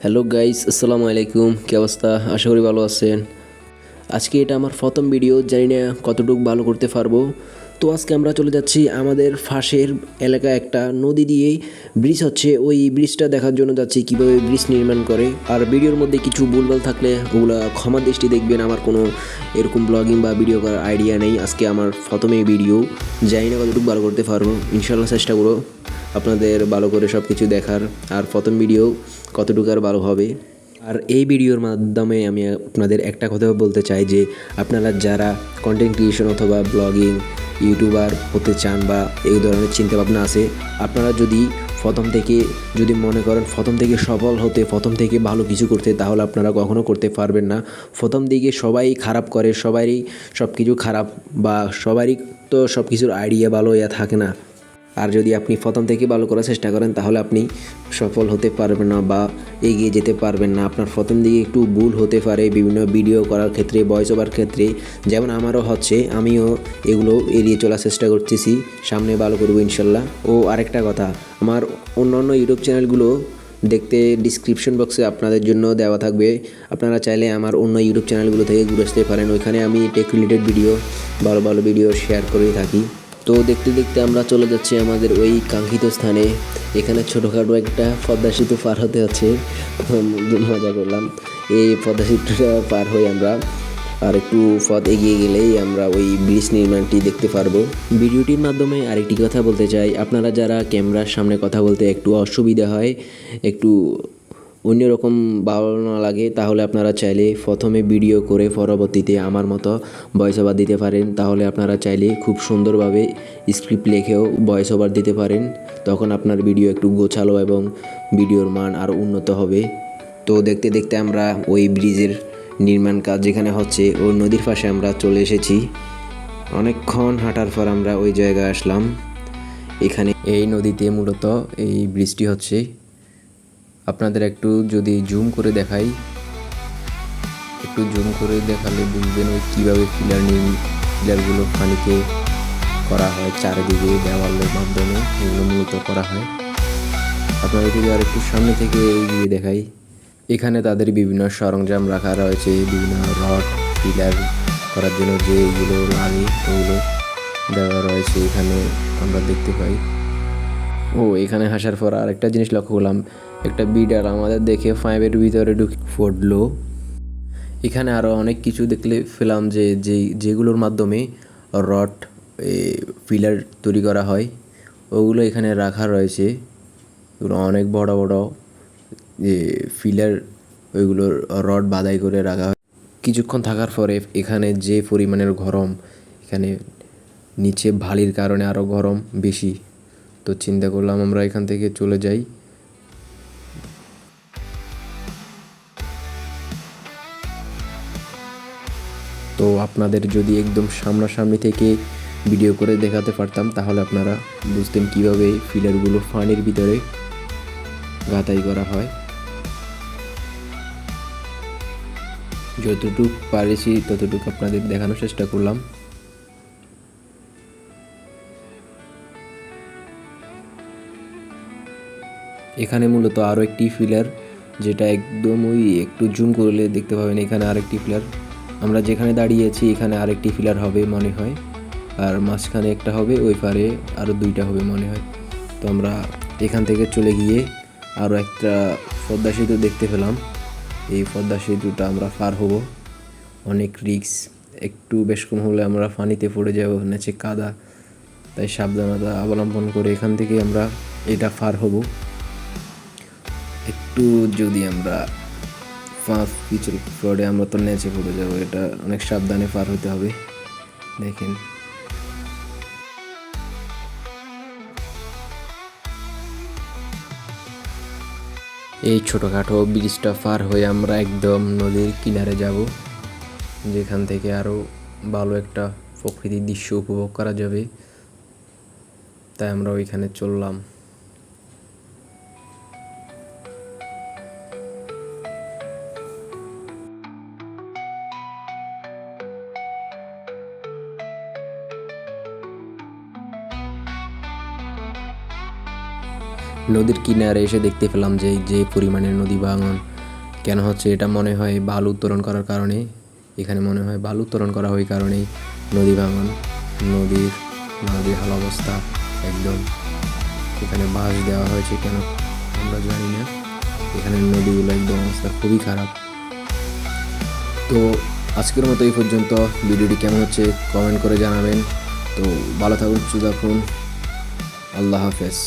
Hello guys, আসসালামু আলাইকুম। কী অবস্থা? আশা করি ভালো আছেন। আজকে এটা আমার প্রথম ভিডিও, জানি না কতটুকু ভালো করতে পারবো। তো আজকে আমরা চলে যাচ্ছি আমাদের পাশের এলাকা, একটা নদী দিয়েই ব্রিজ হচ্ছে, ওই ব্রিজটা দেখার জন্য যাচ্ছি কীভাবে ব্রিজ নির্মাণ করে। আর ভিডিওর মধ্যে কিছু ভুলভাল থাকলে ওগুলো ক্ষমা দৃষ্টি দেখবেন। আমার কোনো এরকম ব্লগিং বা ভিডিও করার আইডিয়া নেই। আজকে আমার প্রথমেই ভিডিও, জানি না কতটুকু ভালো করতে পারবো। ইনশাল্লাহ চেষ্টা করো আপনাদের ভালো করে সব কিছু দেখার। আর প্রথম ভিডিও কতটুকু আর ভালো হবে। আর এই ভিডিওর মাধ্যমে আমি আপনাদের একটা কথা বলতে চাই যে আপনারা যারা কন্টেন্ট ক্রিয়েশন অথবা ব্লগিং ইউটিউবার হতে চান বা এই ধরনের চিন্তাভাবনা আছে, আপনারা যদি মনে করেন প্রথম থেকে সফল হতে, প্রথম থেকে ভালো কিছু করতে, তাহলে আপনারা কখনো করতে পারবেন না। প্রথম দিকে সবাই খারাপ করে, সবারই সব কিছু খারাপ, বা সবারই তো সব কিছুর আইডিয়া ভালো থাকে না। আর যদি আপনি প্রথম থেকে ভালো করার চেষ্টা করেন, তাহলে আপনি সফল হতে পারবেন না বা এগিয়ে যেতে পারবেন না। আপনার প্রথম দিকে একটু ভুল হতে পারে বিভিন্ন ভিডিও করার ক্ষেত্রে, ভয়েস ওভার ক্ষেত্রে, যেমন আমারও হচ্ছে। আমিও এগুলো এড়িয়ে চলার চেষ্টা করতেছি, সামনে ভালো করবো ইনশাল্লাহ। ও আরেকটা কথা, আমার অন্য ইউটিউব চ্যানেলগুলো দেখতে ডিসক্রিপশন বক্সে আপনাদের জন্য দেওয়া থাকবে। আপনারা চাইলে আমার অন্য ইউটিউব চ্যানেলগুলো থেকে ঘুরে আসতে পারেন। ওইখানে আমি টেক রিলেটেড ভিডিও, ভালো ভালো ভিডিও শেয়ার করে থাকি। তো দেখতে দেখতে আমরা চলে যাচ্ছি আমাদের ওই কাঙ্ক্ষিত স্থানে। এখানে ছোটোখাটো একটা পদ্মা সেতু পার হতে হচ্ছে, মজা করলাম। এই পদ্মা সেতুটা পার হয়ে আমরা আর একটু পথ এগিয়ে গেলেই আমরা ওই ব্রিজ নির্মাণটি দেখতে পারবো। ভিডিওটির মাধ্যমে আরেকটি কথা বলতে চাই, আপনারা যারা ক্যামেরার সামনে কথা বলতে একটু অসুবিধা হয়, একটু অন্যরকম ভালো না লাগে, তাহলে আপনারা চাইলে প্রথমে ভিডিও করে পরবর্তীতে আমার মতো ভয়েস ওভার দিতে পারেন। তাহলে আপনারা চাইলে খুব সুন্দরভাবে স্ক্রিপ্ট লিখেও ভয়েস ওভার দিতে পারেন। তখন আপনার ভিডিও একটু গোছালো এবং ভিডিওর মান আরও উন্নত হবে। তো দেখতে দেখতে আমরা ওই ব্রিজের নির্মাণ কাজ যেখানে হচ্ছে ওই নদীর পাশে আমরা চলে এসেছি। অনেকক্ষণ হাঁটার পর আমরা ওই জায়গায় আসলাম। এখানে এই নদীতে মূলত এই ব্রিজটি হচ্ছে। আপনাদের একটু যদি জুম করে দেখাই, একটু জুম করে দেখালে বুঝবেন ওই কীভাবে পিলারগুলো পানিতে করা হয়, চারিদিকে দেওয়ালের মাধ্যমে এগুলো মূলত করা হয়। আপনাদের যদি আর একটু সামনে থেকে এগিয়ে দেখাই, এখানে তাদের বিভিন্ন সরঞ্জাম রাখা রয়েছে, বিভিন্ন রড পিলার করার জন্য যেগুলো লাগে ওগুলো দেওয়া রয়েছে, এখানে আমরা দেখতে পাই। ও এখানে হাসার পর আরেকটা জিনিস লক্ষ্য করলাম, একটা বিড়াল আমাদের দেখে পাইপের ভিতরে ঢুকে পড়লো। এখানে আরও অনেক কিছু দেখলে পেলাম যেগুলোর মাধ্যমে রড পিলার তৈরি করা হয়, ওগুলো এখানে রাখা রয়েছে। এগুলো অনেক বড় বড় পিলার, ওইগুলোর রড বাঁধাই করে রাখা হয়। কিছুক্ষণ থাকার পরে এখানে যে পরিমাণের গরম, এখানে নিচে ভালির কারণে আরও গরম বেশি। তো চিন্তা করলাম আমরা এখান থেকে চলে যাই। তো আপনাদের যদি একদম সামনাসামনি থেকে ভিডিও করে দেখাতে পারতাম, তাহলে আপনারা বুঝতেন কীভাবে ফিলারগুলো পানির ভিতরে গাঁথাই করা হয়। যতটুকু পারেছি ততটুকু আপনাদের দেখানোর চেষ্টা করলাম। এখানে মূলত আরও একটি ফিলার, যেটা একদম ওই একটু জুম করলে দেখতে পাবেন, এখানে আরেকটি ফিলার। আমরা যেখানে দাঁড়িয়েছি এখানে আরেকটি ফিলার হবে মনে হয়, আর মাঝখানে একটা হবে, ওই পারে আরও দুইটা হবে মনে হয়। তো আমরা এখান থেকে চলে গিয়ে আরও একটা পদ্মা সেতু দেখতে পেলাম। এই পদ্মা সেতুটা আমরা পার হব, অনেক রিস্ক, একটু বেশ কম হলে আমরা পানিতে পড়ে যাব, নিচে কাদা, তাই সাবধানতা অবলম্বন করে এখান থেকে আমরা এটা পার হব। একটু যদি আমরা পিছল পড়ে আমরা তো নিচে পড়ে যাবো, এটা অনেক সাবধানে পার হতে হবে। দেখেন এই ছোটোখাটো ব্রিজটা পার হয়ে আমরা একদম নদীর কিনারে যাব, যেখান থেকে আরও ভালো একটা প্রকৃতির দৃশ্য উপভোগ করা যাবে। তাই আমরা ওইখানে চললাম। নদীর কিনারে এসে দেখতে পেলাম যে যে পরিমাণে নদী ভাঙন কেন হচ্ছে, এটা মনে হয় বালু উত্তোলন করার কারণে। এখানে মনে হয় বালু উত্তোলন করা হয় কারণেই নদী ভাঙন। নদীর হাল অবস্থা একদম, এখানে বাঁশ দেওয়া হয়েছে কেন আমরা জানি না। এখানে নদীগুলো একদম অবস্থা খুবই খারাপ। তো আজকের মতো এই পর্যন্ত। ভিডিওটি কেমন হচ্ছে কমেন্ট করে জানাবেন। তো ভালো থাকুন, সুস্থ থাকুন, আল্লাহ হাফেজ।